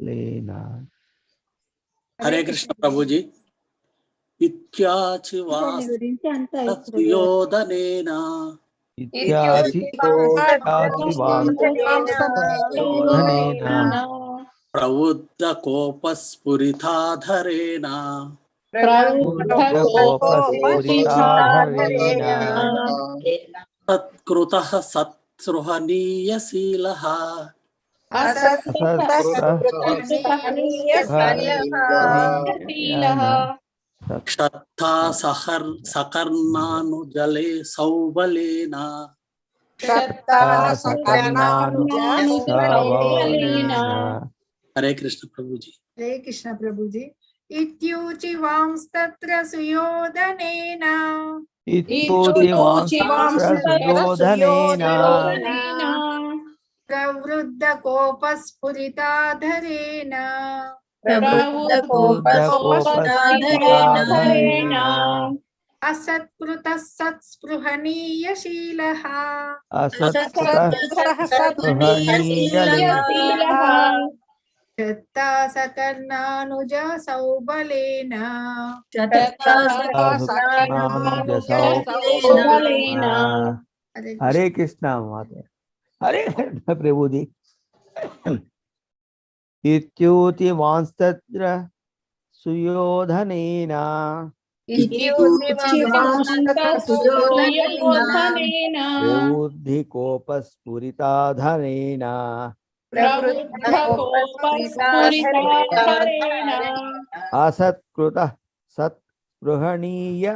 బలేనా. హరే కృష్ణ ప్రభుజీ. ఇత్యాచి సుయోధనేన ప్రవృద్ధ కోపస్ఫురితాధరేణ తత్కృతః సత్సృహనీయశీలః క్షత్తా సకర్ణానుజలే సౌబలేన. హరే కృష్ణ ప్రభుజీ. హరే కృష్ణ ప్రభుజీ. ఇత్యూచి వాంస్తత్ర సుయోధనేన ప్రవృద్ధ కోపస్ఫురితాధరేణ అసత్కృత సత్స్పృహనీయశీలః క్షత్తా సకర్ణానుజ సౌబలేన. హరే కృష్ణ మాత. హరే కృష్ణ ప్రభుజీ. ఇత్యూతి వాంస్తత్ర సుయోధనేన ప్రవృద్ధి కోపస్ఫురితాధరేణ అసత్కృత సత్స్పృహణీయశీల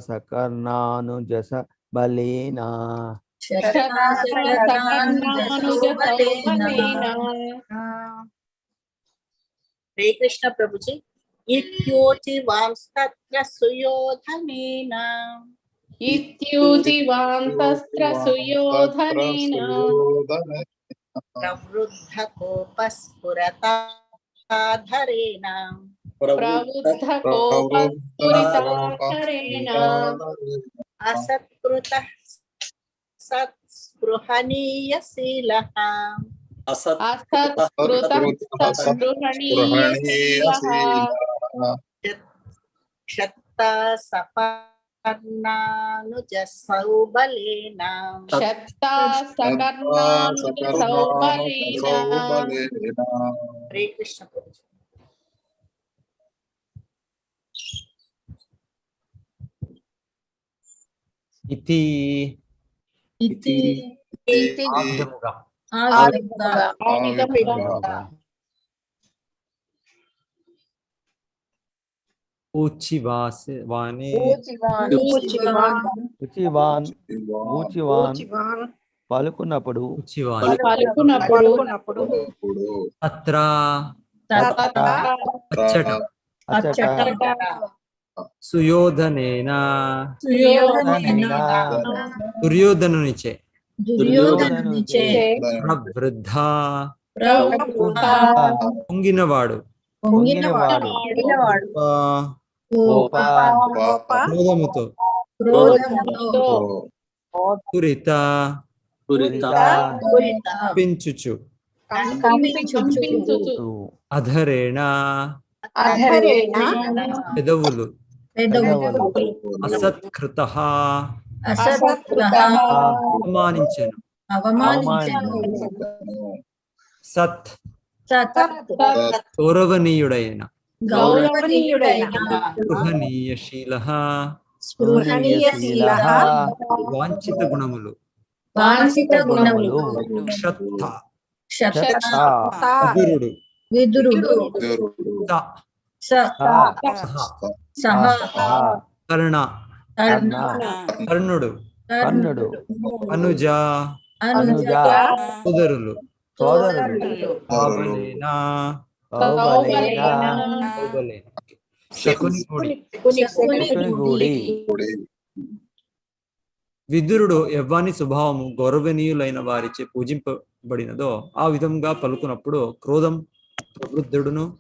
సకర్ణానుజస బలేన. హరే కృష్ణ ప్రభుజీ. ఇత్యోచి వాంస్తత్ర సుయోధనేన ప్రవృద్ధ కోపస్ఫురతాధరేణ అసత్కృత సత్స్పృహనీయశీలః క్షత్తా సకర్ణానుజ సౌబలేన. హరే కృష్ణ ప్రభుజీ. ఇతి పలుకున్నప్పుడు సుయోధనేన దుర్యోధనునిచే ప్రవృద్ధ పొంగినవాడు క్రోధముతో పురిత పెంచుచు అధరేణ పెదవులు అసత్కృత అవమానించెను. సత్ గౌరవనీయుడైన స్పృహనీయశీలః వాంఛిత గుణములు విదురుడు కర్ణుడు అనుజ సోదరులు విదురుడు ఎవ్వాని స్వభావము గౌరవనీయులైన వారిచే పూజింపబడినదో ఆ విధంగా పలుకున్నప్పుడు క్రోధం ప్రవృద్ధుడును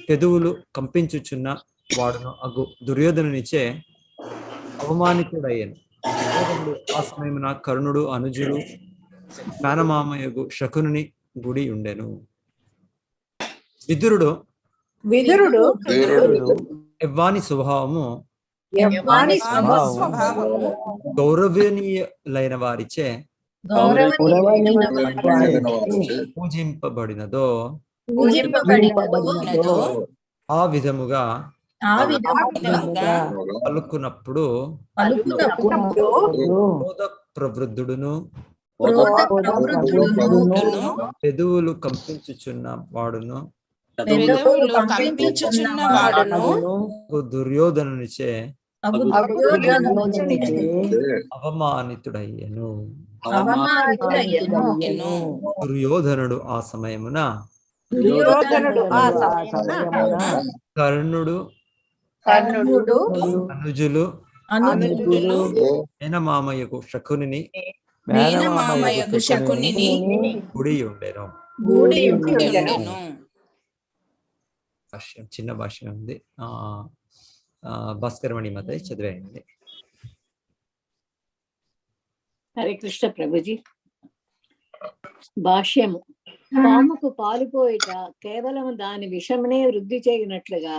పెదవులు కంపించుచున్న వాడును అగు దుర్యోధనునిచే అవమానితుడయ్యను. దుర్యోధనుడు ఆ సమయమున కర్ణుడు అనుజులు మేనమామయగు శకునుని గుడి ఉండెను. విదురుడు విదురుడు ఎవ్వాని స్వభావము యవ్వాని స్వభావము గౌరవనీయులైన వారిచే గౌరవనీయులైన పూజింపబడినదో పూజింపబడినదో ఆ విధముగా ఆ విధముగా పలుకున్నప్పుడు పలుకున్నప్పుడు క్రోధ ప్రవృద్ధుడును క్రోధ ప్రవృద్ధుడును పెదవులు కంపించుచున్న వాడును పెదవులు కంపించుచున్న వాడును దుర్యోధనునిచే అగు దుర్యోధనునిచే అవమానితుడయ్యను. అవమానితుడయ్యెను. దుర్యోధనుడు ఆ సమయమున దుర్యోధనుడు ఆ సమయమున కర్ణుడు కర్ణుడు అనుజులు అనుజులు మేనమామయ్యకు శకునిని మేనమామయ్యకు శకునిని గుడి ఉండెను. గూడి ఉండెను. భాష్యం చిన్న భాష్యం ఉంది. భాస్కరమణి మత చదివేయండి. హరే కృష్ణ ప్రభుజీ. భాష్యము. పాముకు పాలుపోయిట కేవలం దాని విషమునే వృద్ధి చేయనట్లుగా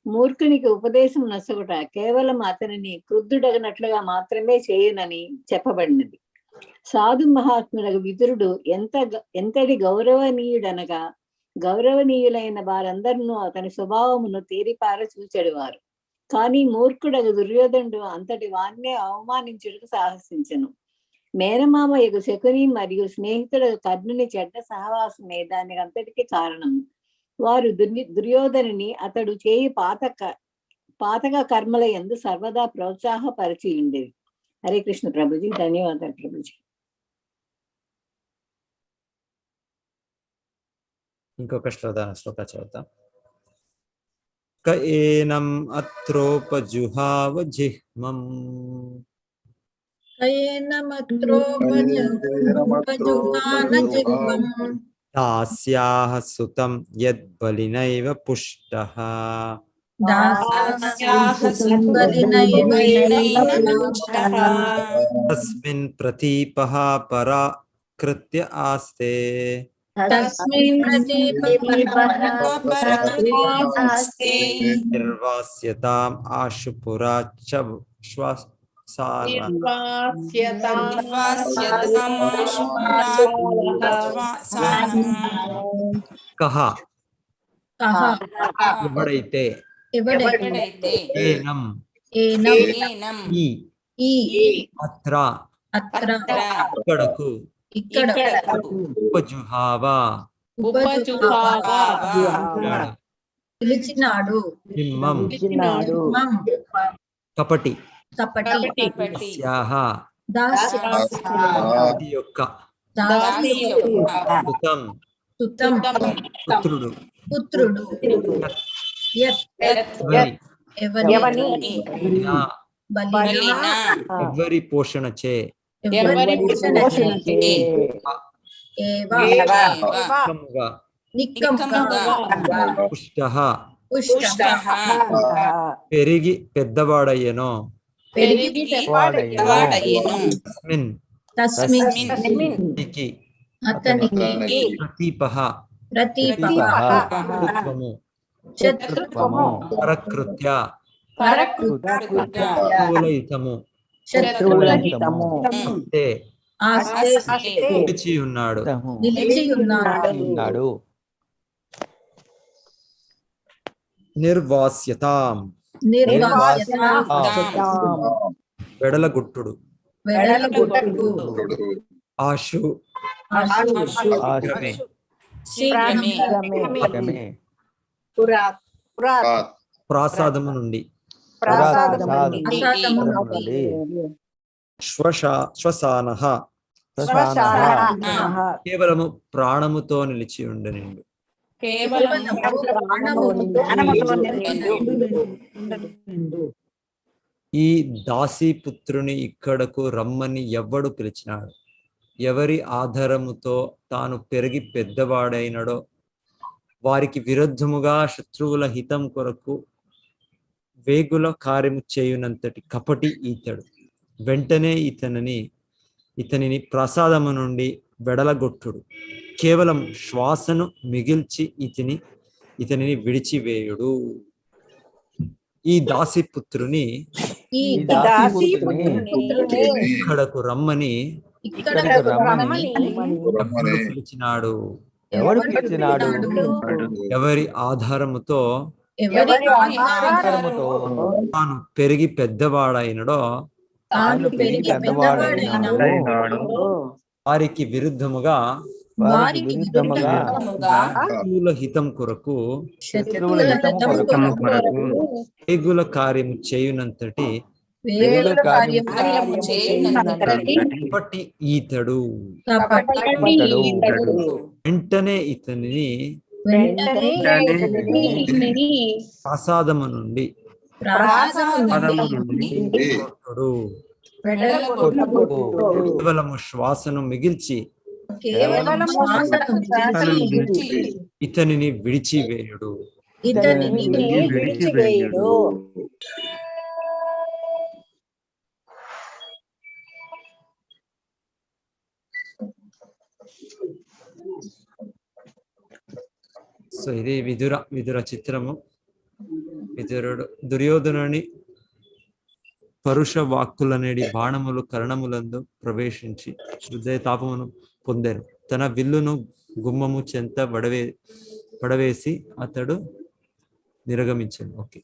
మూర్ఖునికి ఉపదేశం నొసగుట కేవలం అతనిని క్రుద్ధుడగనట్లుగా మాత్రమే చేయునని చెప్పబడినది. సాధు మహాత్ముడగు విదురుడు ఎంతటి గౌరవనీయుడనగా గౌరవనీయులైన వారందరినూ అతని స్వభావమును తేరిపార చూచెడువారు. కానీ మూర్ఖుడగు దుర్యోధనుడు అంతటి వాన్నే అవమానించుటకు సాహసించెను. మేనమామయ్యకు శకుని మరియు స్నేహితుడు కర్ణుని చెడ్డ సహవాసమే దానికి అంతటికి కారణము. వారు దుర్యోధనుని అతడు చేయి పాతక కర్మల యందు సర్వదా ప్రోత్సాహపరిచి ఉండేది. హరే కృష్ణ ప్రభుజీ. ధన్యవాదాలు ప్రభుజీ. ఇంకొక శ్లోక చదువుతాం. క ఏనం అత్రోపజుహావ జిహ్మం దాస్యాః సుతం యద్బలినైవ పుష్టః తస్మిన్ ప్రతీపః పరాకృత్య ఆస్తే నిర్వాస్యతాం ఆశుపురా చ కహ ఎవడైతే ఏనం ఈ అత్ర ఇక్కడకు ఉపజుహావా పిలిచినాడు హిమ్మం కపటి దాసి యొక్క పుత్రుడు ఎవరి పోషణ చే పెరిగి పెద్దవాడయ్యనో శత్రుత్వము పరకృత్య నిలిచి ఉన్నాడు. నిర్వాస్యతాం వెడలగొట్టుడు. ఆశు ప్రాసాదము నుండి శ్వసానః కేవలము ప్రాణముతో నిలిచి ఉండనిండు. ఈ దాసీపుత్రుని ఇక్కడకు రమ్మని ఎవ్వడు పిలిచినాడు? ఎవరి ఆధారముతో తాను పెరిగి పెద్దవాడైనడో వారికి విరుద్ధముగా శత్రువుల హితం కొరకు వేగుల కార్యము చేయునంతటి కపటి ఈతడు. వెంటనే ఇతనిని ప్రసాదము నుండి వెడలగొట్టుడు, కేవలం శ్వాసను మిగిల్చి ఇతనిని విడిచివేయుడు. ఈ దాసిపుత్రుని ఈ దాసీపుత్రుని ఇక్కడకు రమ్మని ఎవడు పిలిచినాడు? ఎవడు పిలిచినాడు? ఎవరి ఆధారముతో ఆధారముతో తాను పెరిగి పెద్దవాడైనడో తాను పెరిగి పెద్దవాడైనాడు వారికి విరుద్ధముగా శత్రువుల హితం కొరకు శత్రువుల హితము కొరకు వేగుల కార్యము చేయునంతటి కపటి ఈతడు. వెంటనే ఇతనిని ప్రసాదము నుండి కేవలము శ్వాసను మిగిల్చి ఇతనిని విడిచివేయుడు. సో ఇది విదుర చిత్రము. విదురుడు దుర్యోధనుని పరుష వాక్కులనేడి బాణములు కర్ణములందు ప్రవేశించి హృదయ తాపమును పొందారు. తన విల్లును గుమ్మము చెంత పడవేసి అతడు నిరగమించాడు. ఓకే,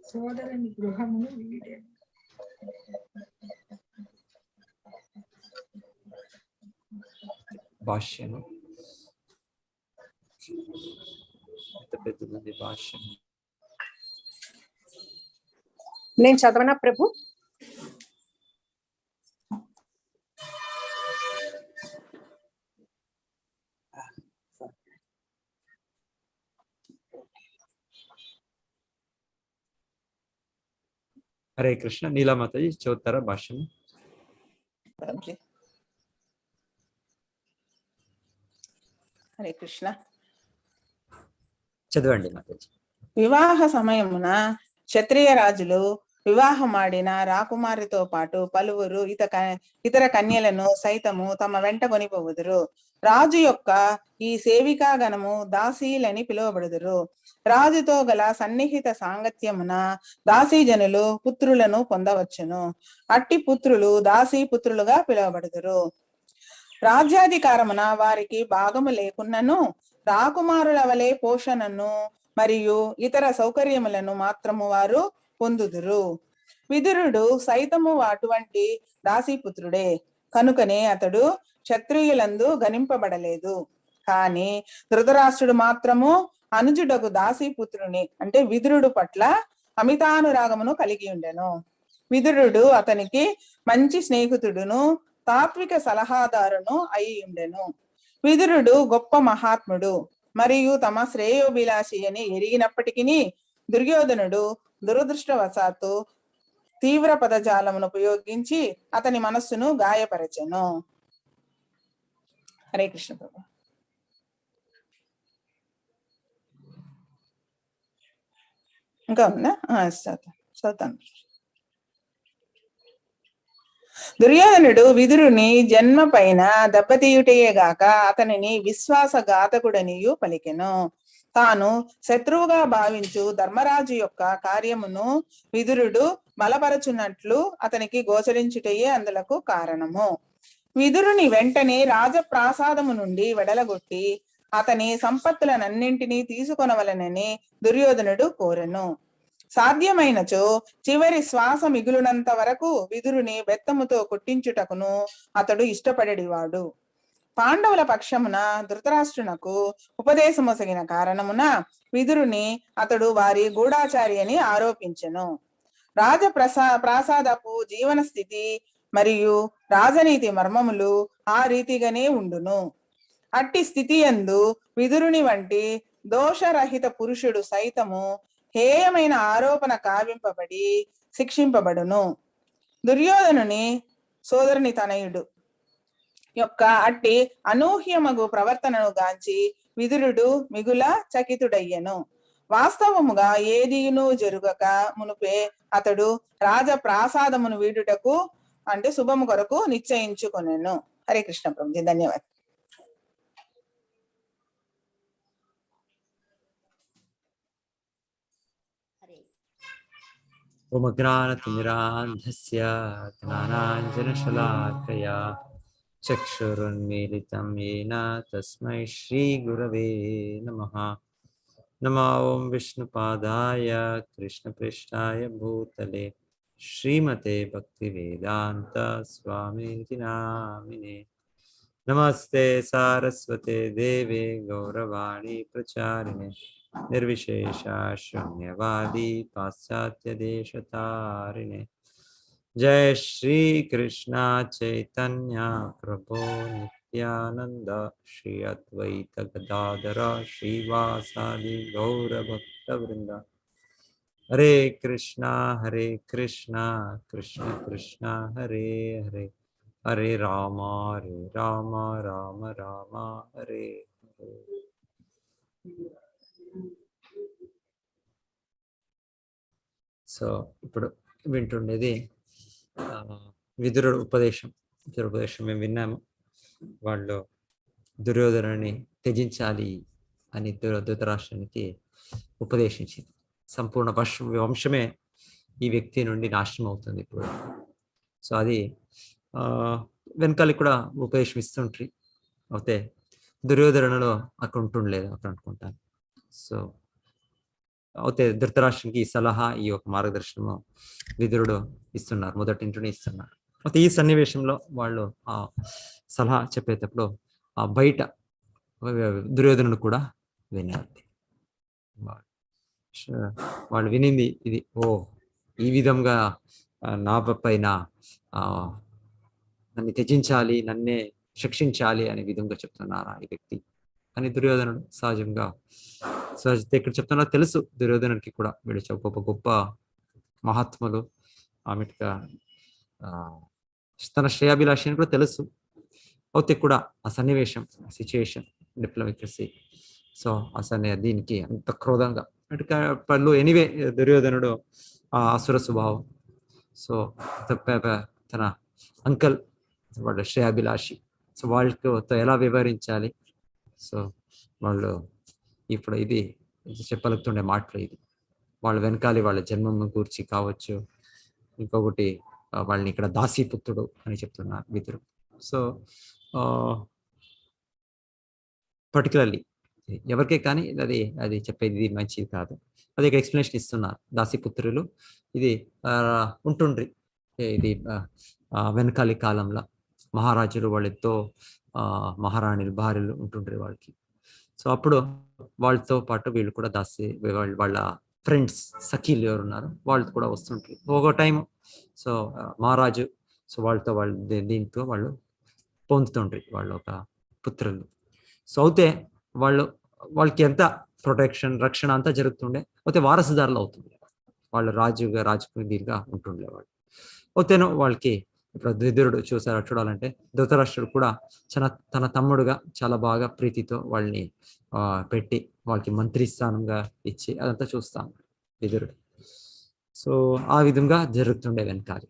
సోదరుని గృహమును వీడెను. భాష్యము ఎంత పెద్దది భాష్యం. నేను చదవనా ప్రభు? హరే కృష్ణ. నీలామాతాజీ చదువుతారా భాష్యం? హరే కృష్ణ. చదవండి మాతాజీ. వివాహ సమయమున క్షత్రియ రాజులు వివాహమాడిన రాకుమారితో పాటు పలువురు ఇతర కన్యలను సైతము తమ వెంట కొనిపోవుదురు. రాజు యొక్క ఈ సేవికా గణము దాసీలని పిలువబడుదురు. రాజుతో గల సన్నిహిత సాంగత్యమున దాసీజనులు పుత్రులను పొందవచ్చును. అట్టి పుత్రులు దాసీ పుత్రులుగా పిలువబడుదురు. రాజ్యాధికారమున వారికి భాగము లేకున్నను రాకుమారుల వలె పోషణను మరియు ఇతర సౌకర్యములను మాత్రము వారు పొందుదురు. విదురుడు సైతము అటువంటి దాసీపుత్రుడే కనుకనే అతడు క్షత్రియులందు గణింపబడలేదు. కాని ధృతరాష్ట్రుడు మాత్రము అనుజుడకు దాసీపుత్రుని అంటే విదురుడు పట్ల అమితానురాగమును కలిగి ఉండెను. విదురుడు అతనికి మంచి స్నేహితుడును తాత్విక సలహాదారును అయి ఉండెను. విదురుడు గొప్ప మహాత్ముడు మరియు తమ శ్రేయోభిలాషి అని ఎరిగినప్పటికీ దుర్యోధనుడు దురదృష్టవశాత్తు తీవ్ర పదజాలమును ఉపయోగించి అతని మనస్సును గాయపరచెను. హరే కృష్ణ ప్రభు. ఇంకా ఉందా? చదువుతాను. దుర్యోధనుడు విదురుని జన్మ పైన దెబ్బతీయుటయేగాక అతనిని విశ్వాసఘాతకుడనియు పలికెను. తాను శత్రువుగా భావించు ధర్మరాజు యొక్క కార్యమును విదురుడు బలపరచున్నట్లు అతనికి గోచరించుటయే అందులకు కారణము. విదురుని వెంటనే రాజప్రాసాదము నుండి వెడలగొట్టి అతని సంపత్తులనన్నింటినీ తీసుకొనవలనని దుర్యోధనుడు కోరెను. సాధ్యమైనచో చివరి శ్వాస మిగులునంత వరకు విదురుని బెత్తముతో కొట్టించుటకును అతడు ఇష్టపడేవాడు. పాండవుల పక్షమున ధృతరాష్ట్రునకు ఉపదేశమొసగిన కారణమున విదురుని అతడు వారి గూఢాచారి అని ఆరోపించెను. ప్రాసాదపు జీవన స్థితి మరియు రాజనీతి మర్మములు ఆ రీతిగానే ఉండును. అట్టి స్థితి యందు విదురుని వంటి దోషరహిత పురుషుడు సైతము హేయమైన ఆరోపణ కావింపబడి శిక్షింపబడును. దుర్యోధనుని సోదరుని తనయుడు యొక్క అట్టి అనూహ్యమగు ప్రవర్తనను గాంచి విదురుడు మిగుల చకితుడయ్యను. వాస్తవముగా ఏదియును జరుగక మునుపే అతడు రాజప్రాసాదమును వీడుటకు అంటే శుభము కొరకు నిశ్చయించుకొనెను. హరే కృష్ణ ప్రభుజీ, ధన్యవాదాలు. ఓమజ్ఞానతిమిరాంధస్య జ్ఞానాంజనశలాకయా చక్షురున్మీలితం येन తస్మై శ్రీగురవే నమః. నమో ఓం విష్ణుపాదాయ కృష్ణపృష్ఠాయ భూతలే శ్రీమతే భక్తివేదాంత స్వామినితి నామినే. నమస్తే సారస్వతే దేవే గౌరవాణి ప్రచారిణే నిర్విశేష శూన్యవాది పాశ్చాత్య దేశతారిణే. జయ శ్రీ కృష్ణ చైతన్య ప్రభో నిత్యానంద శ్రీ అద్వైత గదాధర శ్రీవాసాది గౌరభక్త వృంద. హరే కృష్ణ కృష్ణ కృష్ణ హరే హరే, హరే రామ రామ రామ హరే హరే. సో ఇప్పుడు వింటుండేది విదురుడు ఉపదేశం. మేము విన్నాము. వాళ్ళు దుర్యోధనుని త్యజించాలి అని ధృతరాష్ట్రానికి ఉపదేశించింది. సంపూర్ణ వంశమే ఈ వ్యక్తి నుండి నాశనం అవుతుంది ఇప్పుడు. సో అది వెనకాల కూడా ఉపదేశం ఇస్తుంటారు. అయితే దుర్యోధనుడు అక్కడ ఉంటుండలేదు అక్కడ అనుకుంటాను. సో అయితే ధృతరాష్ట్రానికి ఈ సలహా, ఈ యొక్క మార్గదర్శనము విదురుడు ఇస్తున్నారు, మొదటి ఇంటిని ఇస్తున్నారు. అయితే ఈ సన్నివేశంలో వాళ్ళు ఆ సలహా చెప్పేటప్పుడు ఆ బయట దుర్యోధనుడు కూడా వినాలి. వాళ్ళు వినింది ఇది, ఓ ఈ విధంగా నా పైన నన్ను త్యజించాలి, నన్నే శిక్షించాలి అనే విధంగా చెప్తున్నారా ఈ వ్యక్తి అని దుర్యోధనుడు సహజంగా ఇక్కడ చెప్తున్నా తెలుసు దుర్యోధనుడికి కూడా వీడు గొప్ప గొప్ప మహాత్ములు, ఆమెగా తన శ్రేయాభిలాషి అని కూడా తెలుసు. అయితే కూడా ఆ సన్నివేశం, సిచ్యుయేషన్, డిప్లొమసీ, సో అసలు దీనికి అంత క్రోధంగా అంటే పళ్ళు ఎనీవే దుర్యోధనుడు ఆ అసుర స్వభావం. సో తన అంకల్ వాళ్ళ శ్రేయాభిలాషి, సో వాళ్ళతో ఎలా వ్యవహరించాలి, సో వాళ్ళు ఇప్పుడు ఇది చెప్పలుగుతుండే మాటలు. ఇది వాళ్ళ వెనకాలి వాళ్ళ జన్మను గూర్చి కావచ్చు, ఇంకొకటి వాళ్ళని ఇక్కడ దాసీపుత్రుడు అని చెప్తున్నారు విదురు. సో పర్టికులర్లీ ఎవరికే కానీ అది చెప్పేది ఇది మంచిది కాదు. అది ఒక ఎక్స్ప్లెనేషన్ ఇస్తున్నారు. దాసీపుత్రులు ఇది ఉంటుండ్రి, ఇది వెనకాలి కాలంలో మహారాజులు వాళ్ళతో మహారాణులు భార్యలు ఉంటుండ్రి వాళ్ళకి. సో అప్పుడు వాళ్ళతో పాటు వీళ్ళు కూడా వాళ్ళ ఫ్రెండ్స్ సఖీలు ఎవరు ఉన్నారు వాళ్ళతో కూడా వస్తుంటారు ఒక టైం. సో మహారాజు, సో వాళ్ళతో దీంతో వాళ్ళు పొందుతుండ్రి వాళ్ళ ఒక పుత్రులు. సో అయితే వాళ్ళకి ఎంత ప్రొటెక్షన్, రక్షణ అంతా జరుగుతుండే. అయితే వారసుదారులు అవుతుంది, వాళ్ళు రాజుగా ఉంటుండే వాళ్ళు. అయితేనో వాళ్ళకి ఇప్పుడు విదురుడు చూడాలంటే ధృతరాష్ట్రుడు కూడా తన తమ్ముడుగా చాలా బాగా ప్రీతితో వాళ్ళని పెట్టి వాళ్ళకి మంత్రి స్థానంగా ఇచ్చి అదంతా చూస్తాం విదురుడు. సో ఆ విధంగా జరుగుతుండే వెనకాలి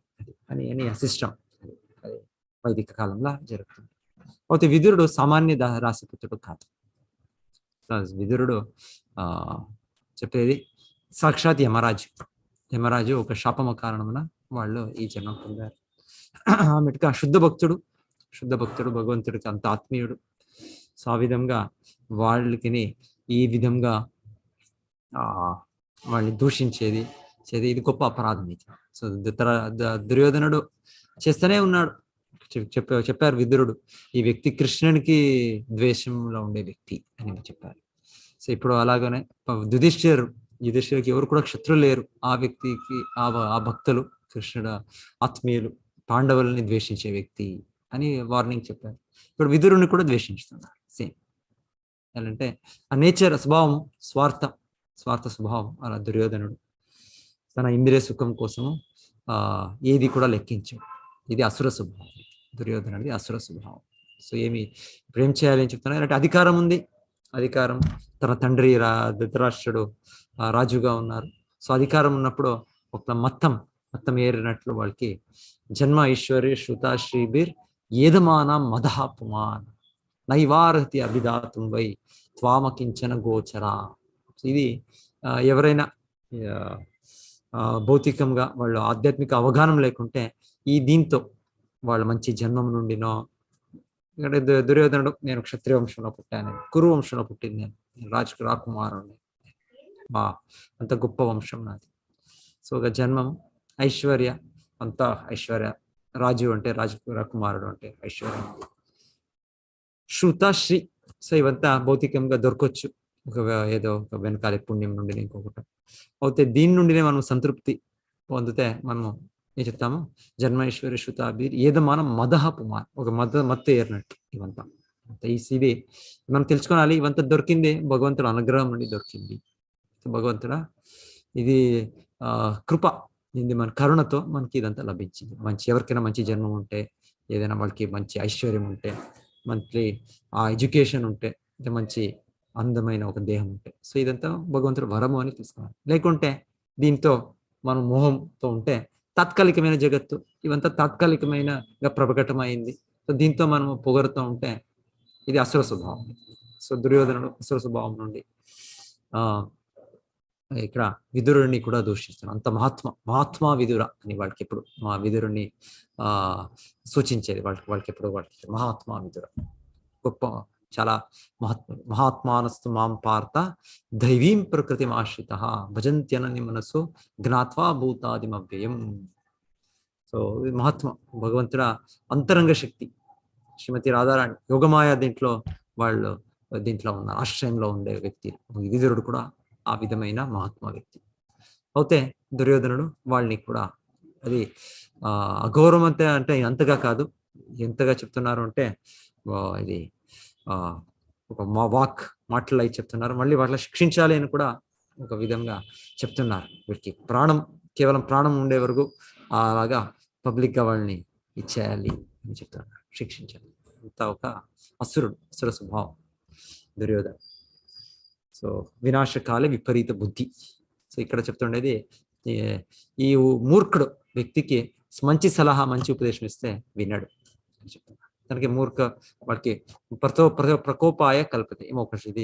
అని సిస్టమ్ అది వైదిక కాలంలో జరుగుతుంది. అయితే విదురుడు సామాన్య రాశిపుత్రుడు కాదు. విదురుడు చెప్పేది సాక్షాత్ యమరాజు ఒక శాపమ కారణమున వాళ్ళు ఈ జన్మ పొందారు. ఆమెటిగా శుద్ధ భక్తుడు భగవంతుడికి అంత ఆత్మీయుడు. సో ఆ విధంగా వాళ్ళకి ఈ విధంగా వాళ్ళని దూషించేది ఇది గొప్ప అపరాధం. ఇది సో దుర్యోధనుడు చేస్తూనే ఉన్నాడు. చెప్పారు విదురుడు, ఈ వ్యక్తి కృష్ణునికి ద్వేషంలో ఉండే వ్యక్తి అని చెప్పారు. సో ఇప్పుడు అలాగనే యుధిష్ఠిరుడికి ఎవరు కూడా శత్రులు లేరు. ఆ వ్యక్తికి ఆ భక్తులు కృష్ణుడు ఆత్మీయులు, పాండవులని ద్వేషించే వ్యక్తి అని వార్నింగ్ చెప్పారు. ఇప్పుడు విదురుని కూడా ద్వేషించుతున్నారు. సేమ్ అంటే ఆ నేచర్ స్వభావం స్వార్థ స్వభావం. అలా దుర్యోధనుడు తన ఇంద్రియ సుఖం కోసము ఏది కూడా లెక్కించాడు. ఇది అసుర స్వభావం, దుర్యోధనుడిది అసుర స్వభావం. సో ఇప్పుడు ఏం చేయాలి అని చెప్తున్నారు అంటే అధికారం ఉంది, అధికారం. తన తండ్రి ధృతరాష్ట్రుడు రాజుగా ఉన్నారు. సో అధికారం ఉన్నప్పుడు ఒక మత్తం ఏరినట్లు వాళ్ళకి జన్మ ఐశ్వర్య శ్రుత శ్రీబిర్ ఏదమాన మదహాపుమాన్ నైవారతి అభిదాతం వై త్వామకించన గోచరా. ఇది ఎవరైనా భౌతికంగా వాళ్ళు ఆధ్యాత్మిక అవగాహన లేకుంటే దీంతో వాళ్ళు మంచి జన్మం నుండినో, ఇక్కడ దుర్యోధనుడు నేను క్షత్రియ వంశంలో పుట్టాను, కురు వంశంలో పుట్టింది, నేను రాకుమారుని, అంత గొప్ప వంశం నాది. సో ఒక జన్మం ఐశ్వర్య, అంత ఐశ్వర్య, రాజు అంటే రాకుమారుడు అంటే ఐశ్వర్యం, శ్రుత శ్రీ. సో ఇవంతా భౌతికంగా దొరకొచ్చు, ఏదో ఒక వెనకాల పుణ్యం నుండి ఇంకొకటి అయితే దీని నుండినే మనం సంతృప్తి పొందితే మనము ఏం చెప్తాము, జన్మైశ్వర్య శ్రుతాబీర్ ఏదమానం మదహ పుమాన్, ఒక మత్తు ఏరినట్టు. ఇవంతా ఇది మనం తెలుసుకోవాలి. ఇవంతా దొరికింది భగవంతుడు అనుగ్రహం నుండి దొరికింది. భగవంతుడా ఇది కృప, ఇది మన కరుణతో మనకి ఇదంతా లభించింది. ఎవరికైనా మంచి జన్మం ఉంటే, ఏదైనా వాళ్ళకి మంచి ఐశ్వర్యం ఉంటే, మంచి ఎడ్యుకేషన్ ఉంటే, మంచి అందమైన ఒక దేహం ఉంటే, సో ఇదంతా భగవంతుడు వరము అని తీసుకోవాలి. లేకుంటే దీంతో మనం మోహంతో ఉంటే తాత్కాలికమైన జగత్తు, ఇవంతా తాత్కాలికమైనగా ప్రకటమైంది. సో దీంతో మనము పొగరుతూ ఉంటే ఇది అసుర స్వభావం. సో దుర్యోధనుడు అసుర స్వభావం నుండి ఇక్కడ విదురుడిని కూడా దూషిస్తున్నాడు. అంత మహాత్మా విదుర అని వాళ్ళకి ఎప్పుడు విదురుని సూచించేది. వాళ్ళకి ఎప్పుడు వాళ్ళకి మహాత్మా విదుర, గొప్ప, చాలా మహాత్మానస్తు మాం పార్త దైవీం ప్రకృతి ఆశ్రిత భజంత్యనని మనసు జ్ఞాత్వా భూతాదిమవ్యయం. సో మహాత్మ భగవంతుడ అంతరంగ శక్తి. శ్రీమతి రాధారాణి యోగమాయ దీంట్లో ఉన్న ఆశ్రయంలో ఉండే వ్యక్తి. విదురుడు కూడా ఆ విధమైన మహాత్మా వ్యక్తి. అయితే దుర్యోధనుడు వాళ్ళని కూడా అది అగౌరవం అంటే అంతగా కాదు, ఎంతగా చెప్తున్నారు అంటే ఇది ఒక మాటలు అయి చెప్తున్నారు. మళ్ళీ వాళ్ళ శిక్షించాలి అని కూడా ఒక విధంగా చెప్తున్నారు. వీరికి కేవలం ప్రాణం ఉండే వరకు అలాగా పబ్లిక్ గా వాళ్ళని ఇచ్చేయాలి అని చెప్తున్నారు, శిక్షించాలి. అంత ఒక అసుర స్వభావం దుర్యోధన. సో వినాశకాలే విపరీత బుద్ధి. సో ఇక్కడ చెప్తుండేది ఈ మూర్ఖుడు వ్యక్తికి మంచి సలహా, మంచి ఉపదేశం ఇస్తే వినడు అని చెప్తున్నారు. తనకి వాడికి ప్రకోపాయ కల్పతే ఏమో ఒక ఇది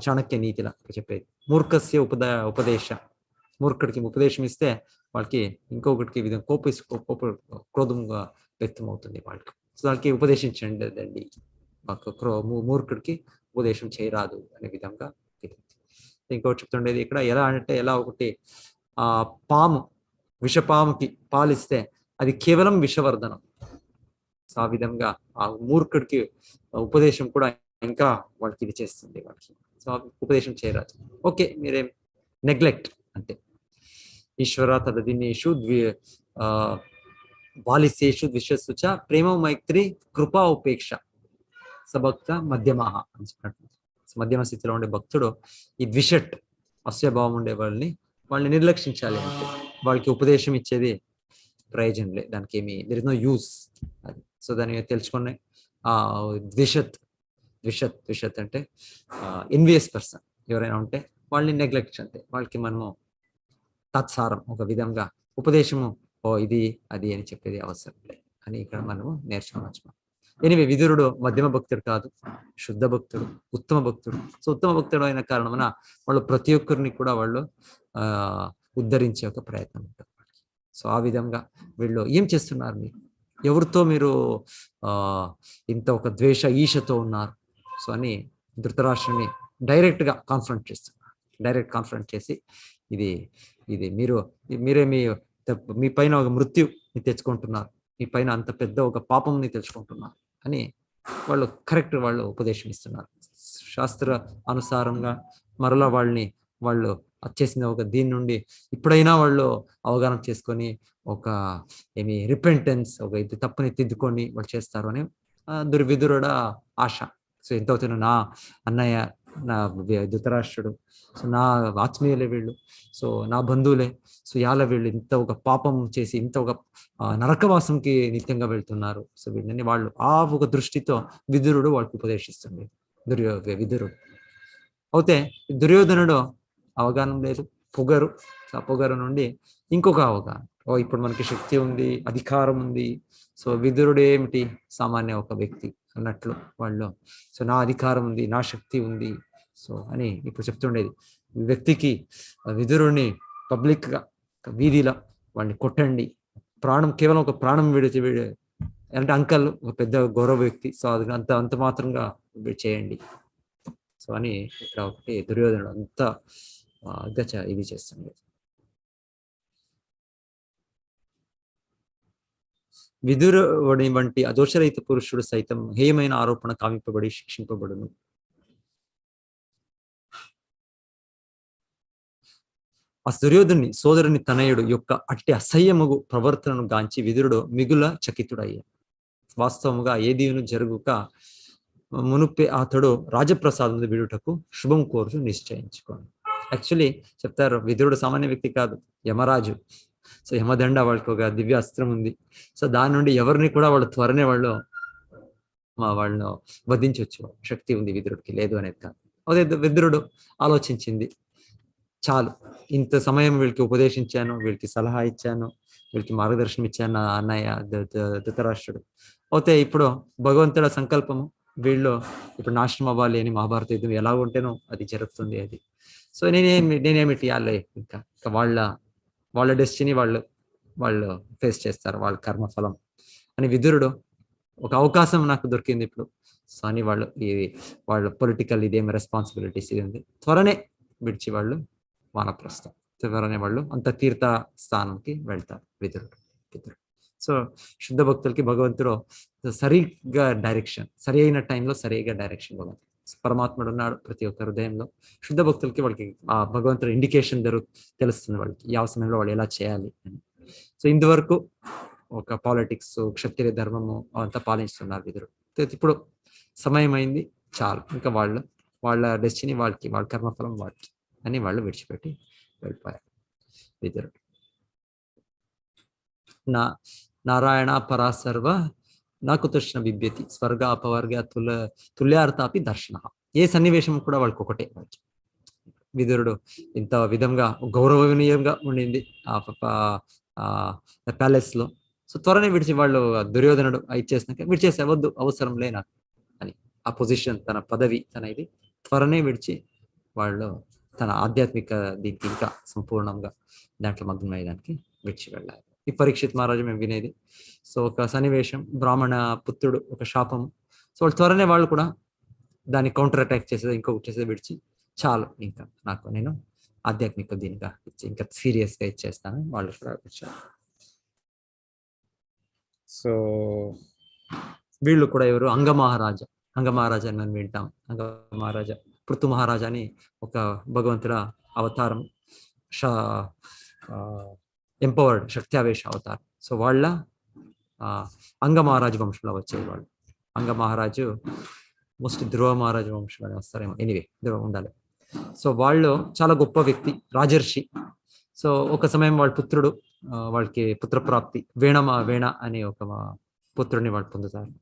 చాణక్య నీతిలా చెప్పేది. మూర్ఖస్య ఉపదేశ, మూర్ఖుడికి ఉపదేశం ఇస్తే వాళ్ళకి ఇంకొకటికి విధంగా క్రోధంగా వ్యక్తం అవుతుంది వాళ్ళకి. సో దానికి ఉపదేశించండి, మూర్ఖుడికి ఉపదేశం చేయరాదు అనే విధంగా. ఇంకొకటి చెప్తుండేది ఇక్కడ ఎలా ఒకటి విషపాముకి పాలిస్తే అది కేవలం విషవర్ధనం. సో ఆ విధంగా ఆ మూర్ఖుడికి ఉపదేశం కూడా ఇంకా వాళ్ళకి ఇది చేస్తుంది వాళ్ళకి. సో ఉపదేశం చేయరాదు. ఓకే, మీరేం నెగ్లెక్ట్ అంతే. ఈశ్వర తదదినేషు బాలిసేషు ద్విషస్సు చ ప్రేమ మైత్రి కృపా ఉపేక్ష సభక్త మధ్యమః అని చెప్పినట్టు. మధ్యమ స్థితిలో ఉండే భక్తుడు ఈ ద్విషట్ అస్యభావం ఉండే వాళ్ళని నిర్లక్షించాలి అంటే. వాళ్ళకి ఉపదేశం ఇచ్చేది ప్రయోజనం లేదు, దానికి ఏమి దర్ ఇస్ నో యూస్ అది. సో దాన్ని తెలుసుకుని ద్విషత్ అంటే ఎన్వియస్ పర్సన్ ఎవరైనా ఉంటే వాళ్ళని నెగ్లెక్ట్ అంటే వాళ్ళకి మనము తత్సారం ఒక విధంగా ఉపదేశము ఇది అది అని చెప్పేది అవసరం లేదు అని ఇక్కడ మనము నేర్చుకోవచ్చు. ఎనివే విదురుడు మధ్యమ భక్తుడు కాదు, శుద్ధ భక్తుడు, ఉత్తమ భక్తుడు. సో ఉత్తమ భక్తుడు అయిన కారణమున వాళ్ళు ప్రతి ఒక్కరిని కూడా వాళ్ళు ఉద్ధరించే ఒక ప్రయత్నం ఉంటుంది. సో ఆ విధంగా వీళ్ళు ఏం చేస్తున్నారు, ఎవరితో మీరు ఇంత ఒక ద్వేష ఈశతో ఉన్నారు సో అని ధృతరాష్ట్రుని డైరెక్ట్ కాన్ఫరెంట్ చేసి ఇది మీరే మీ పైన ఒక మృత్యుని తెచ్చుకుంటున్నారు, మీ పైన అంత పెద్ద ఒక పాపంని తెచ్చుకుంటున్నారు అని వాళ్ళు ఉపదేశం ఇస్తున్నారు. శాస్త్ర అనుసారంగా మరలా వాళ్ళు వచ్చేసిన ఒక దీని నుండి ఇప్పుడైనా వాళ్ళు అవగాహన చేసుకొని ఒక రిపెంటెన్స్, ఒక ఇది తప్పుని తిద్దుకొని వాళ్ళు చేస్తారు అని విదురుడ ఆశ. సో ఎంత అవుతున్నా నా అన్నయ్య, నా ధృతరాష్ట్రుడు, సో నా ఆత్మీయులే వీళ్ళు, సో నా బంధువులే, సో వీళ్ళు ఇంత ఒక పాపం చేసి ఇంత ఒక నరకవాసంకి నిత్యంగా వెళ్తున్నారు. సో వీళ్ళని వాళ్ళు ఆ ఒక దృష్టితో విదురుడు వాళ్ళకి ఉపదేశిస్తుంది. విదురుడు. అయితే దుర్యోధనుడు అవగాహన లేదు, పొగరు. ఆ పొగరు నుండి ఇంకొక అవగాహన, ఇప్పుడు మనకి శక్తి ఉంది, అధికారం ఉంది. సో విదురుడు ఏమిటి, సామాన్య ఒక వ్యక్తి అన్నట్లు వాళ్ళు. సో నా అధికారం ఉంది, నా శక్తి ఉంది, సో అని ఇప్పుడు చెప్తుండేది. వ్యక్తికి విదురుడిని పబ్లిక్ గా వీధిలో వాడిని కొట్టండి, ప్రాణం కేవలం ఒక ప్రాణం విడిచి అంటే అంకల్ ఒక పెద్ద గౌరవ వ్యక్తి, సో అది అంత మాత్రంగా చేయండి. సో అని ఇక్కడ ఒకటి దుర్యోధనుడు అంత ఇది చేస్తుండే. విదురుడి వంటి అదోషరహిత పురుషుడు సైతం హేయమైన ఆరోపణ కావింపబడి శిక్షింపబడును. ఆ దుర్యోధుని సోదరుని తనయుడు యొక్క అట్టి అసహ్యముగు ప్రవర్తనను గాంచి విదురుడు మిగుల చకితుడయ్యాడు. వాస్తవముగా ఏదీను జరుగుక మునుపే అతడు రాజప్రసాదం విడుటకు శుభం కోరుచు నిశ్చయించుకోండి. యాక్చువల్లీ చెప్తారు, విదురుడు సామాన్య వ్యక్తి కాదు, యమరాజు. సో యమదండ వాళ్ళకి ఒక దివ్య అస్త్రం ఉంది. సో దాని నుండి ఎవరిని కూడా వాళ్ళు త్వరనే వాళ్ళను వధించవచ్చు శక్తి ఉంది విదురుడికి, లేదు అనేది కాదు. అదే విదురుడు ఆలోచించింది, చాలు ఇంత సమయం వీళ్ళకి ఉపదేశించాను, వీళ్ళకి సలహా ఇచ్చాను, వీళ్ళకి మార్గదర్శనం ఇచ్చాను నా అన్నయ్య ధృతరాష్ట్రుడు. అయితే ఇప్పుడు భగవంతుడి సంకల్పము, వీళ్ళు ఇప్పుడు నాశనం అవ్వాలి అని మహాభారత యుద్ధం ఎలా ఉంటేనో అది జరుగుతుంది అది. సో నేనేమిటి ఇంకా వాళ్ళ డెస్టినీ వాళ్ళు ఫేస్ చేస్తారు, వాళ్ళ కర్మఫలం అని. విదురుడు ఒక అవకాశం నాకు దొరికింది ఇప్పుడు, సో అని వాళ్ళు పొలిటికల్ ఇదేమి రెస్పాన్సిబిలిటీస్ ఇది ఉంది, త్వరనే విడిచి వాళ్ళు వానప్రస్థం, త్వరనే వాళ్ళు అంత తీర్థ స్థానంకి వెళ్తారు విదురుడు. సో శుద్ధ భక్తులకి భగవంతుడు సరిగ్గా డైరెక్షన్, సరి అయిన టైంలో సరిగా డైరెక్షన్ భగవంతుడు పరమాత్ముడు ఉన్నాడు ప్రతి ఒక్క హృదయంలో. శుద్ధ భక్తులకి వాళ్ళకి ఆ భగవంతుడు ఇండికేషన్ తెలుస్తుంది వాళ్ళకి ఈ సమయంలో వాళ్ళు ఎలా చేయాలి అని. సో ఇంతవరకు ఒక పాలిటిక్స్, క్షత్రియ ధర్మము అంతా పాలిస్తున్నారు విదురుడు. ఇప్పుడు సమయం అయింది, చాలు ఇంకా వాళ్ళ డెస్టినీ వాళ్ళ కర్మఫలం వాళ్ళకి అని వాళ్ళు విడిచిపెట్టి వెళ్ళిపోయారు విదురుడు. నారాయణ పరాసర్వ నాకు తృష్ణ బిభ్యతి స్వర్గ అపవర్గ తుల్యార్థాపి దర్శన. ఏ సన్నివేశం కూడా వాళ్ళకి ఒకటే. విదురుడు ఇంత విధంగా గౌరవనీయంగా ఉండింది ప్యాలెస్ లో. సో త్వరనే విడిచి వాళ్ళు దుర్యోధనుడు ఇచ్చేసినాక విడిచేసే వద్దు, అవసరం లేనా అని ఆ పొజిషన్, తన పదవి, తన ఇది త్వరనే విడిచి వాళ్ళు తన ఆధ్యాత్మిక దీనికి ఇంకా సంపూర్ణంగా దాంట్లో మగ్నమయ్యేదానికి విడిచి వెళ్ళారు. ఈ పరీక్షిత్ మహారాజు మేము వినేది. సో ఒక సన్నివేశం, బ్రాహ్మణ పుత్రుడు ఒక శాపము. సో వాళ్ళు త్వరనే వాళ్ళు కూడా దాన్ని కౌంటర్ అటాక్ చేసేది, ఇంకొకటి చేసేది విడిచి చాలు ఇంకా నేను ఆధ్యాత్మిక దీనిగా ఇచ్చి ఇంకా సీరియస్ గా ఇచ్చేస్తాను వాళ్ళు కూడా వచ్చారు. సో వీళ్ళు కూడా ఎవరు, అంగమహారాజా అని మనం వింటాం. అంగమహారాజా, పృథు మహారాజా అని ఒక భగవంతుడ అవతారం, ఎంపవర్డ్ శక్త్యావేశ అవతారం. సో వాళ్ళ అంగమహారాజు వంశంలో వచ్చేది వాళ్ళు. అంగమహారాజు మోస్ట్ ధ్రువ మహారాజు వంశంలోనే వస్తారేమో, ఎనీవే ధ్రువ ఉండాలి. సో వాళ్ళు చాలా గొప్ప వ్యక్తి, రాజర్షి. సో ఒక సమయం వాళ్ళ పుత్రుడు, వాళ్ళకి పుత్రప్రాప్తి, వేణ అనే ఒక పుత్రుడిని వాళ్ళు పొందుతారు.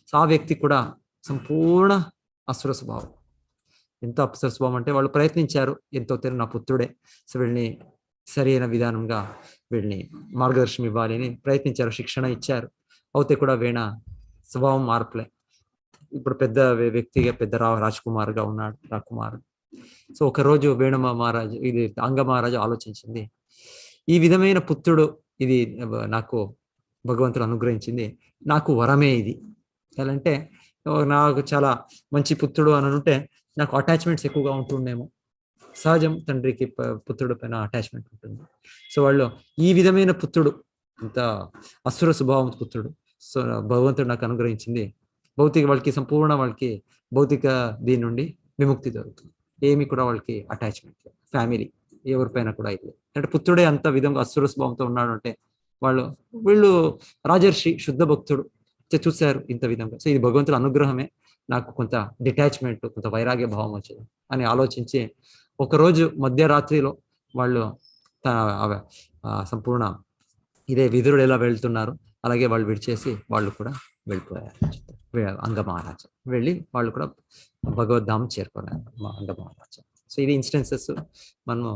సో ఆ వ్యక్తి కూడా సంపూర్ణ అసుర స్వభావం. ఎంతో అసుర స్వభావం అంటే వాళ్ళు ప్రయత్నించారు, ఎంతో నా పుత్రుడే, సో వీళ్ళని సరి అయిన విధానంగా వీళ్ళని మార్గదర్శనం ఇవ్వాలి అని ప్రయత్నించారు, శిక్షణ ఇచ్చారు. అయితే కూడా వేణ స్వభావం మార్పులే. ఇప్పుడు పెద్ద వ్యక్తిగా పెద్ద రాజకుమారుగా ఉన్నాడు, రాకుమారుడు. సో ఒకరోజు వేణ మహారాజు, ఇది అంగ మహారాజు ఆలోచించింది, ఈ విధమైన పుత్రుడు ఇది నాకు భగవంతుడు అనుగ్రహించింది, నాకు వరమే ఇది. ఎలా అంటే నాకు చాలా మంచి పుత్రుడు అని ఉంటే నాకు అటాచ్మెంట్స్ ఎక్కువగా ఉంటుండేమో. సహజం, తండ్రికి పుత్రుడు పైన అటాచ్మెంట్ ఉంటుంది. సో వాళ్ళు ఈ విధమైన పుత్రుడు, ఇంత అసుర స్వభావం పుత్రుడు, సో భగవంతుడు నాకు అనుగ్రహించింది, వాళ్ళకి సంపూర్ణ వాళ్ళకి భౌతిక దీని నుండి విముక్తి దొరుకుతుంది. ఏమి కూడా వాళ్ళకి అటాచ్మెంట్, ఫ్యామిలీ ఎవరిపైన కూడా అయితే అంటే పుత్రుడే అంత విధంగా అసుర స్వభావంతో ఉన్నాడు అంటే వీళ్ళు రాజర్షి శుద్ధ భక్తుడు చూశారు ఇంత విధంగా. సో ఇది భగవంతుడి అనుగ్రహమే, నాకు కొంత డిటాచ్మెంట్, కొంత వైరాగ్య భావం వచ్చింది అని ఆలోచించి ఒకరోజు మధ్యరాత్రిలో వాళ్ళు సంపూర్ణ ఇదే విదురుడు ఎలా వెళ్తున్నారు అలాగే వాళ్ళు విడిచేసి వాళ్ళు కూడా వెళ్ళిపోయారు. అంగమహారాజా వెళ్ళి వాళ్ళు కూడా భగవద్ధామం చేరుకున్నారు అంగమహారాజా. సో ఇది ఇన్స్టెన్సెస్ మనము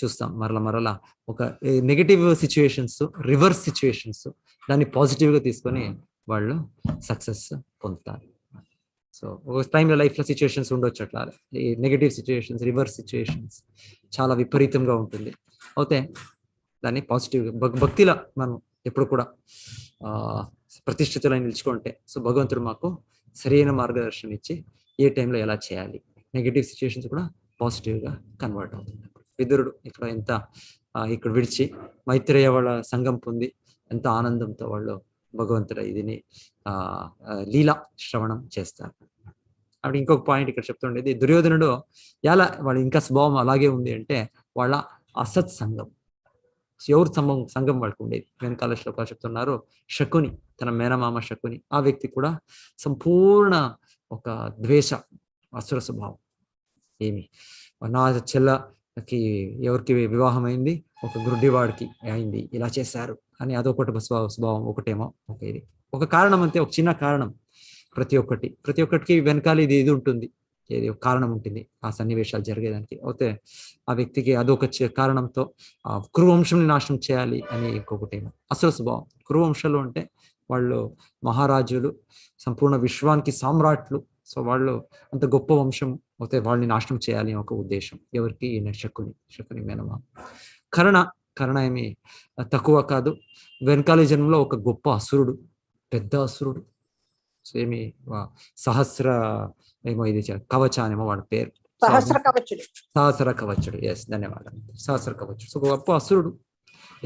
చూస్తాం మరలా ఒక నెగటివ్ సిచ్యువేషన్స్, రివర్స్ సిచ్యువేషన్స్, దాన్ని పాజిటివ్గా తీసుకొని వాళ్ళు సక్సెస్ పొందుతారు. సో ఒక టైంలో లైఫ్లో సిచ్యువేషన్స్ ఉండొచ్చు అట్లా, నెగటివ్ సిచ్యువేషన్స్, రివర్స్ సిచ్యువేషన్స్ చాలా విపరీతంగా ఉంటుంది. అయితే దాన్ని పాజిటివ్గా భక్తిలో మనం ఎప్పుడు కూడా ప్రతిష్ఠితులై నిలుచుకుంటే, సో భగవంతుడు మాకు సరైన మార్గదర్శనం ఇచ్చి ఏ టైంలో ఎలా చేయాలి, నెగటివ్ సిచ్యువేషన్స్ కూడా పాజిటివ్గా కన్వర్ట్ అవుతుంది. విదురుడు ఇక్కడ విడిచి మైత్రేయ వాళ్ళ సంఘం పొంది ఎంత ఆనందంతో వాళ్ళు భగవంతుడు ఇదిని లీలా శ్రవణం చేస్తారు. అప్పుడు ఇంకొక పాయింట్ ఇక్కడ చెప్తుండేది, దుర్యోధనుడు ఎలా వాడు ఇంకా స్వభావం అలాగే ఉంది అంటే వాళ్ళ అసత్ సంఘం. ఎవరు సంఘం వాళ్ళకు ఉండేది. వెనకాల శ్లోకాలు చెప్తున్నారు, శకుని, తన మేనమామ శకుని, ఆ వ్యక్తి కూడా సంపూర్ణ ఒక ద్వేష అసుర స్వభావం. ఏమి నా చెల్లకి ఎవరికి వివాహం అయింది, ఒక గుడ్డివాడికి అయింది, ఇలా చేశారు అని అదొకటి స్వభావం. ఒకటేమో ఇది ఒక కారణం అంతే, ఒక చిన్న కారణం. ప్రతి ఒక్కటికి వెనకాల ఇది ఉంటుంది, ఏది ఒక కారణం ఉంటుంది ఆ సన్నివేశాలు జరిగేదానికి. అయితే ఆ వ్యక్తికి అదొక కారణంతో కురువంశంని నాశనం చేయాలి అని ఇంకొకటేమో అసలు స్వభావం. కురువంశాలు అంటే వాళ్ళు మహారాజులు, సంపూర్ణ విశ్వానికి సామ్రాట్లు. సో వాళ్ళు అంత గొప్ప వంశం, అయితే వాళ్ళని నాశనం చేయాలి అని ఒక ఉద్దేశం. ఎవరికి? ఈయన శకుని మేనమా. కర్ణ ఏమి తక్కువ కాదు, వెనకాల జన్మలో ఒక గొప్ప అసురుడు, పెద్ద అసురుడు. సో ఏమి సహస్ర ఏమో ఇది కవచ అనేమో వాడి పేరు, సహస్ర కవచుడు. ఎస్, ధన్యవాదాలు. సహస్ర కవచుడు. సో గొప్ప అసురుడు.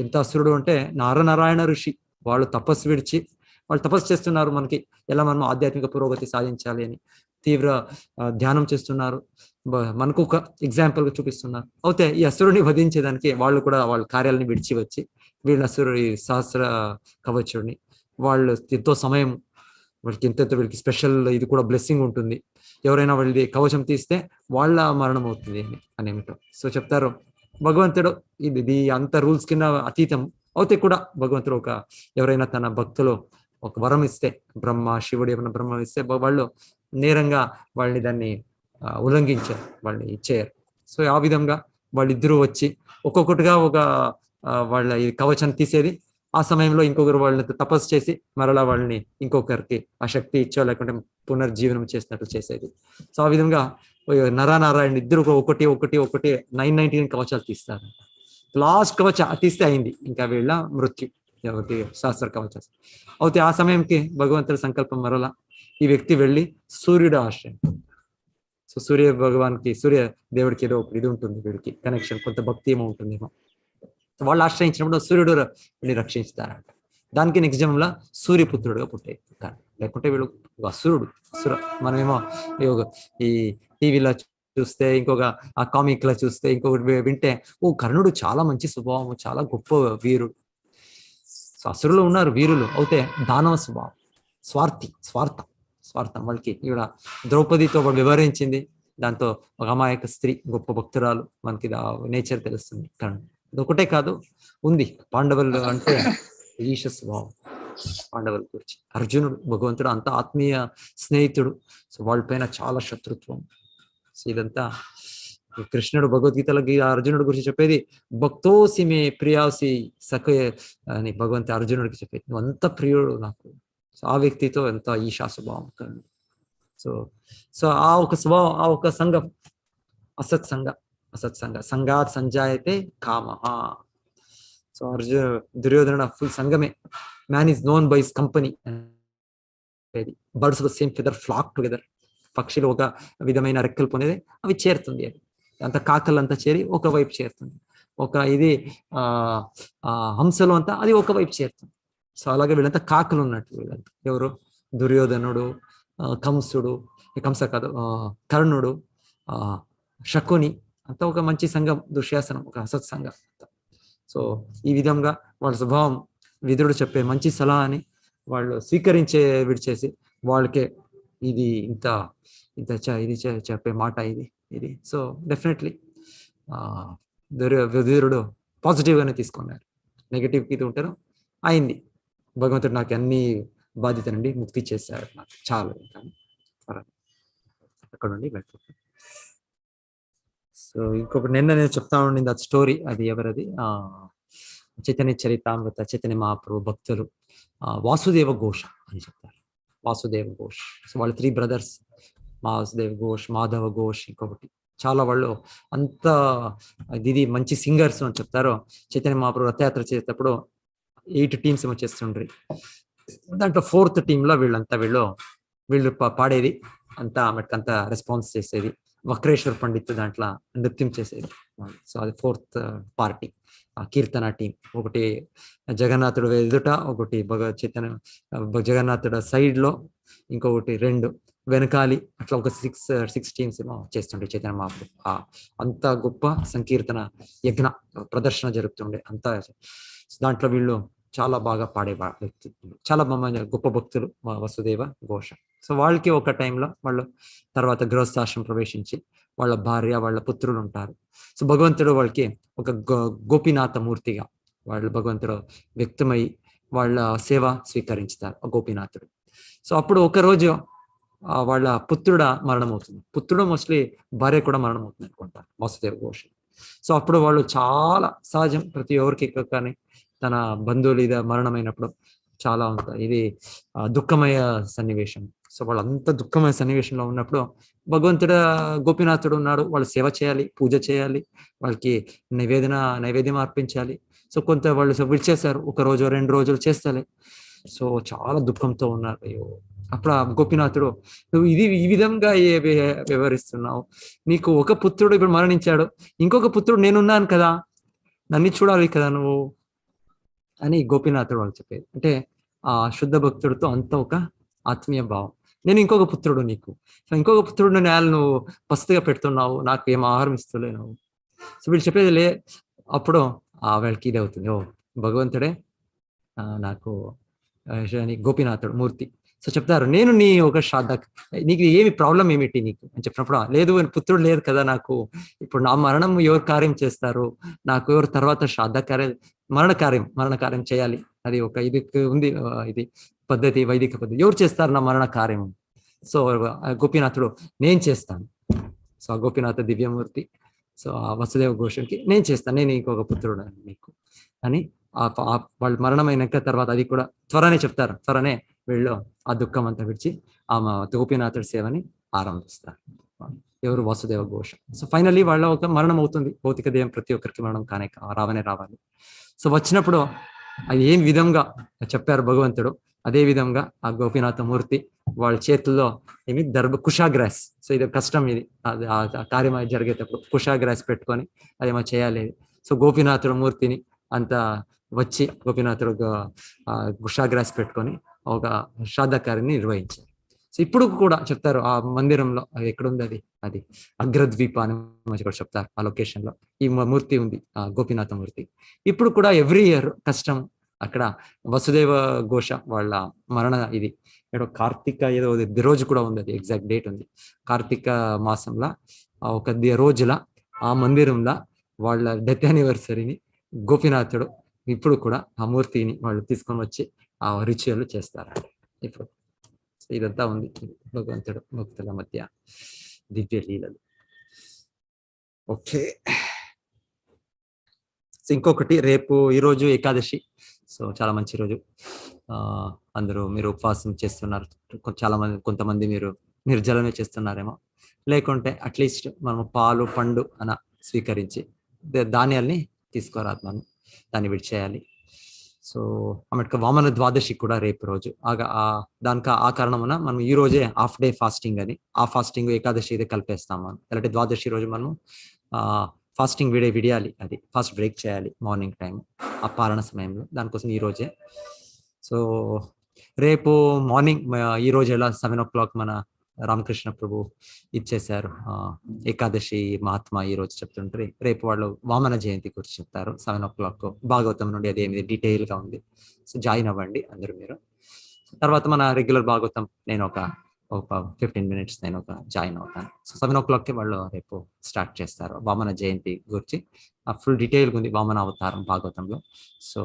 ఎంత అసురుడు అంటే నారాయణ ఋషి వాళ్ళు తపస్సు విడిచి వాళ్ళు తపస్సు చేస్తున్నారు, మనకి ఎలా మనం ఆధ్యాత్మిక పురోగతి సాధించాలి అని తీవ్ర ధ్యానం చేస్తున్నారు. మనకు ఒక ఎగ్జాంపుల్గా చూపిస్తున్నారు. అయితే ఈ అసురుని వధించేదానికి వాళ్ళు కూడా వాళ్ళ కార్యాలని విడిచి వచ్చి వీళ్ళ ఈ సహస్ర కవచుడిని వాళ్ళు ఎంతో సమయం వీళ్ళకి స్పెషల్ ఇది కూడా బ్లెస్సింగ్ ఉంటుంది. ఎవరైనా వాళ్ళది కవచం తీస్తే వాళ్ళ మరణం అవుతుంది అనేమిటో. సో చెప్తారు భగవంతుడు ఇది అంత రూల్స్ కింద అతీతం. అయితే కూడా భగవంతుడు ఎవరైనా తన భక్తులు ఒక వరం ఇస్తే, శివుడు ఏమైనా బ్రహ్మ ఇస్తే వాళ్ళు నేరంగా వాళ్ళని దాన్ని ఉల్లంఘించారు, వాళ్ళని ఇచ్చేయారు. సో ఆ విధంగా వాళ్ళిద్దరూ వచ్చి ఒక్కొక్కటిగా వాళ్ళ ఈ కవచాన్ని తీసేది. ఆ సమయంలో ఇంకొకరు వాళ్ళని తపస్సు చేసి మరలా వాళ్ళని ఇంకొకరికి ఆ శక్తి ఇచ్చో లేకుంటే పునర్జీవనం చేసినట్లు చేసేది. సో ఆ విధంగా నారాయణ ఇద్దరు ఒకటి 999 కవచాలు తీస్తారు. లాస్ట్ కవచ తీస్తే అయింది ఇంకా వీళ్ళ మృత్యు, శాస్త్ర కవచాలు. అయితే ఆ సమయంకి భగవంతుడి సంకల్పం మరలా ఈ వ్యక్తి వెళ్ళి సూర్యుడు ఆశ్రయం. సో సూర్య భగవాన్కి, సూర్య దేవుడికి ఏదో ఇది ఉంటుంది, వీడికి కనెక్షన్, కొంత భక్తి ఏమో ఉంటుందేమో. వాళ్ళు ఆశ్రయించినప్పుడు సూర్యుడు వీడిని రక్షిస్తారంట. దానికి నెక్స్ట్ జన్మలో సూర్యపుత్రుడుగా పుట్టాడు. లేకుంటే వీడు అసురుడు. మనమేమో ఈ టీవీలో చూస్తే, ఇంకొక ఆ కామిక్ లో చూస్తే, ఇంకొకటి వింటే కర్ణుడు చాలా మంచి స్వభావం, చాలా గొప్ప వీరుడు. సో అసురులు ఉన్నారు వీరులు, అయితే దానవ స్వభావం, స్వార్థం వాళ్ళకి. ఈవిడ ద్రౌపదితో వివరించింది, దాంతో ఒక అమాయక స్త్రీ, గొప్ప భక్తురాలు, మనకి నేచర్ తెలుస్తుంది. కర్ణుడు అదొకటే కాదు ఉంది. పాండవులు అంటే ఈశ స్వభావం, పాండవుల గురించి. అర్జునుడు, భగవంతుడు అంత ఆత్మీయ స్నేహితుడు. సో వాళ్ళపైన చాలా శత్రుత్వం. సో ఇదంతా కృష్ణుడు భగవద్గీతలో అర్జునుడి గురించి చెప్పేది, భక్తోసి మే ప్రియాసి సఖే అని భగవంతు అర్జునుడికి చెప్పేది. నువ్వు అంత ప్రియుడు నాకు. సో ఆ వ్యక్తితో ఎంత ఈశా స్వభావం. సో ఆ ఒక స్వభావం, ఆ ఒక సంఘం అసత్సంగ సంఘాత్ సంజాయతే కామః. సో దుర్యోధన ఫుల్ సంఘమే. Man is known by his company. Birds of the same feather flock together. పక్షులు ఒక విధమైన రెక్కలు పొందేది, అవి చేరుతుంది. అది అంత కాకలంతా చేరి ఒకవైపు చేరుతుంది. ఇది హంసలు అంతా అది ఒకవైపు చేరుతుంది. సో అలాగే వీళ్ళంతా కాకలు ఉన్నట్టు. వీళ్ళంతా ఎవరు? దుర్యోధనుడు, కర్ణుడు, శకుని అంతా ఒక మంచి సంఘం. దుశ్శాసనం ఒక అసత్ సంఘం. సో ఈ విధంగా వాళ్ళ స్వభావం విదురుడు చెప్పే మంచి సలహాని వాళ్ళు విడిచేసి వాళ్ళకే ఇది ఇది చెప్పే మాట ఇది. సో డెఫినెట్లీ విదురుడు పాజిటివ్ గానే తీసుకున్నారు. నెగిటివ్ ఇది ఉంటారు అయింది. భగవంతుడు నాకు అన్ని బాధ్యత నుండి ముక్తి చేశారు. నాకు చాలు ఇంకా అక్కడ నుండి వెళ్ళిపోతాను. సో ఇంకొకటి నిన్న నేను చెప్తా ఉండింది అది స్టోరీ, అది ఎవరది చైతన్య చరితామృత చైతన్య మహాప్రభు భక్తులు వాసుదేవ ఘోష అని చెప్తారు. వాసుదేవ ఘోష్. సో వాళ్ళు 3 brothers, వాసుదేవ్ ఘోష్, మాధవ ఘోష్, ఇంకొకటి చాలా వాళ్ళు అంత ఇది మంచి సింగర్స్ అని చెప్తారు. చైతన్య మహాప్రభు రథయాత్ర చేసేటప్పుడు 8 teams ఏమో చేస్తుండ్రి. దాంట్లో 4th teamలో వీళ్ళు పాడేది అంతా ఆమెకంతా రెస్పాన్స్ చేసేది. వక్రేశ్వర్ పండిత్ దాంట్లో నృత్యం చేసేది. సో అది 4th పార్టీ కీర్తన టీం. ఒకటి జగన్నాథుడు ఎదుట, ఒకటి జగన్నాథుడు సైడ్ లో, ఇంకొకటి 2 వెనకాలి, అట్లా ఒక 6 teams ఏమో చేస్తుండే చైతన్య మహాప్రభు. అంత గొప్ప సంకీర్తన యజ్ఞ ప్రదర్శన జరుగుతుండే అంతా. దాంట్లో వీళ్ళు చాలా బాగా పాడే వ్యక్తులు, చాలా గొప్ప భక్తులు వసుదేవ ఘోష. సో వాళ్ళకి ఒక టైంలో వాళ్ళు తర్వాత గృహస్థాశ్రమం ప్రవేశించి వాళ్ళ భార్య వాళ్ళ పుత్రులు ఉంటారు. సో భగవంతుడు వాళ్ళకి ఒక గోపీనాథ మూర్తిగా వాళ్ళు భగవంతుడు వ్యక్తమై వాళ్ళ సేవ స్వీకరించుతారు గోపీనాథుడు. సో అప్పుడు ఒకరోజు వాళ్ళ పుత్రుడ మరణం అవుతుంది. పుత్రుడు మోస్ట్లీ భార్య కూడా మరణం అవుతుంది అనుకుంటారు వాసుదేవ ఘోష. సో అప్పుడు వాళ్ళు చాలా సహజం, ప్రతి ఒక్కరికి కానీ తన బంధువులు ఇది మరణమైనప్పుడు చాలా ఉంటుంది, ఇది దుఃఖమయ సన్నివేశం. సో వాళ్ళంతా దుఃఖమయ సన్నివేశంలో ఉన్నప్పుడు భగవంతుడు గోపీనాథుడు ఉన్నాడు, వాళ్ళు సేవ చేయాలి, పూజ చేయాలి, వాళ్ళకి నైవేద్యం అర్పించాలి. సో కొంత వాళ్ళు విడిచేశారు, 1 రోజు 2 రోజులు చేస్తలే. సో చాలా దుఃఖంతో ఉన్నారు. అయ్యో, అప్పుడు గోపీనాథుడు, నువ్వు ఈ విధంగా వ్యవహరిస్తున్నావు, నీకు ఒక పుత్రుడు ఇప్పుడు మరణించాడు, ఇంకొక పుత్రుడు నేనున్నాను కదా, నన్ను చూడాలి కదా నువ్వు అని గోపీనాథుడు వాళ్ళు చెప్పేది. అంటే ఆ శుద్ధ భక్తుడితో అంత ఒక ఆత్మీయ భావం. నేను ఇంకొక పుత్రుడు నీకు, ఇంకొక పుత్రుడు నేల నువ్వు పస్తుగా పెడుతున్నావు, నాకు ఏం ఆహారం ఇస్తలే నువ్వు. సో వీళ్ళు చెప్పేది అప్పుడు వీళ్ళకి ఇది అవుతుంది, ఓ భగవంతుడే నాకు గోపీనాథుడు మూర్తి. సో చెప్తారు, నేను నీ ఒక శ్రాద్ధ, నీకు ఏమి ప్రాబ్లం ఏమిటి నీకు అని చెప్పినప్పుడు, లేదు పుత్రుడు లేదు కదా నాకు, ఇప్పుడు నా మరణం ఎవరు కార్యం చేస్తారు, నాకు ఎవరు తర్వాత మరణ కార్యం చేయాలి, అది ఒక ఇది ఉంది, ఇది పద్ధతి, వైదిక పద్ధతి, ఎవరు చేస్తారు నా మరణ కార్యం. సో గోపీనాథుడు, నేను చేస్తాను. సో ఆ గోపీనాథ దివ్యమూర్తి, సో ఆ వసుదేవ ఘోషకి నేను చేస్తాను, నేను ఇంకొక పుత్రుడు నీకు అని వాళ్ళు మరణమైనాక తర్వాత అది కూడా త్వరనే చెప్తారు. త్వరనే వీళ్ళు ఆ దుఃఖం అంతా విడిచి ఆ గోపీనాథుడి సేవని ఆరంభిస్తారు. ఎవరు? వసుదేవ ఘోష. సో ఫైనల్లీ వాళ్ళ ఒక మరణం అవుతుంది. భౌతిక దేహం ప్రతి ఒక్కరికి మరణం రావాలి. సో వచ్చినప్పుడు అది ఏం విధంగా చెప్పారు భగవంతుడు, అదే విధంగా ఆ గోపీనాథ మూర్తి వాళ్ళ చేతుల్లో కుషాగ్రాస్. సో ఇది కష్టం, ఇది ఆ కార్యం జరిగేటప్పుడు కుషాగ్రాస్ పెట్టుకొని అదేమో చేయాలి. సో గోపీనాథుడు మూర్తిని అంతా వచ్చి గోపీనాథుడు కుషాగ్రాస్ పెట్టుకొని ఒక శ్రాద్ధ కార్యాన్ని నిర్వహించారు. సో ఇప్పుడు కూడా చెప్తారు ఆ మందిరంలో, ఎక్కడుంది అది అగ్రద్వీప అని కూడా చెప్తారు. ఆ లొకేషన్ లో ఈ మూర్తి ఉంది, ఆ గోపీనాథ మూర్తి. ఇప్పుడు కూడా ఎవ్రీ ఇయర్ కష్టం అక్కడ వసుదేవ ఘోష వాళ్ళ మరణ ఇది ఏదో కార్తీక ఏదో రోజు కూడా ఉంది, అది ఎగ్జాక్ట్ డేట్ ఉంది. కార్తీక మాసంలో ఒక రోజుల ఆ మందిరంలో వాళ్ళ డెత్ యానివర్సరీని గోపీనాథుడు ఇప్పుడు కూడా ఆ మూర్తిని వాళ్ళు తీసుకొని వచ్చి ఆ రిచువల్ చేస్తారు ఇప్పుడు. ఇదంతా ఉంది భగవంతుడు భక్తుల మధ్య దివ్య లీలలు. ఓకే, సో ఇంకొకటి రేపు ఈరోజు ఏకాదశి. సో చాలా మంచి రోజు. అందరూ మీరు ఉపవాసం చేస్తున్నారు, కొంతమంది మీరు నిర్జలమే చేస్తున్నారేమో, లేకుంటే అట్లీస్ట్ మనం పాలు పండు అన స్వీకరించి ధాన్యాల్ని తీసుకోరాదు, మనం దాన్ని విడిచేయాలి. సో ఆమెకు వామన ద్వాదశి కూడా రేపు రోజు. దానికి ఆ కారణమున మనం ఈ రోజే హాఫ్ డే ఫాస్టింగ్ అని, ఆ ఫాస్టింగ్ ఏకాదశి ఇది కలిపేస్తాం మనం. అలాంటి ద్వాదశి రోజు మనం ఫాస్టింగ్ విడియాలి, అది ఫాస్ట్ బ్రేక్ చేయాలి మార్నింగ్ టైం ఆ పాలన సమయంలో. దానికోసం ఈ రోజే. సో రేపు మార్నింగ్ ఈ రోజు ఎలా 7 o'clock మన రామకృష్ణ ప్రభు ఇచ్చేశారు ఏకాదశి మహాత్మ ఈ రోజు చెప్తుంటారు. రేపు వాళ్ళు వామన జయంతి గురించి చెప్తారు 7 o'clock భాగవతం నుండి. అదేమి డీటెయిల్ గా ఉంది. సో జాయిన్ అవ్వండి అందరూ మీరు. తర్వాత మన రెగ్యులర్ భాగవతం నేను ఒక 15 minutes నేను జాయిన్ అవుతాను. సో 7 o'clock వాళ్ళు రేపు స్టార్ట్ చేస్తారు వామన జయంతి గురించి. ఫుల్ డీటెయిల్ ఉంది వామన అవతారం భాగవతంలో. సో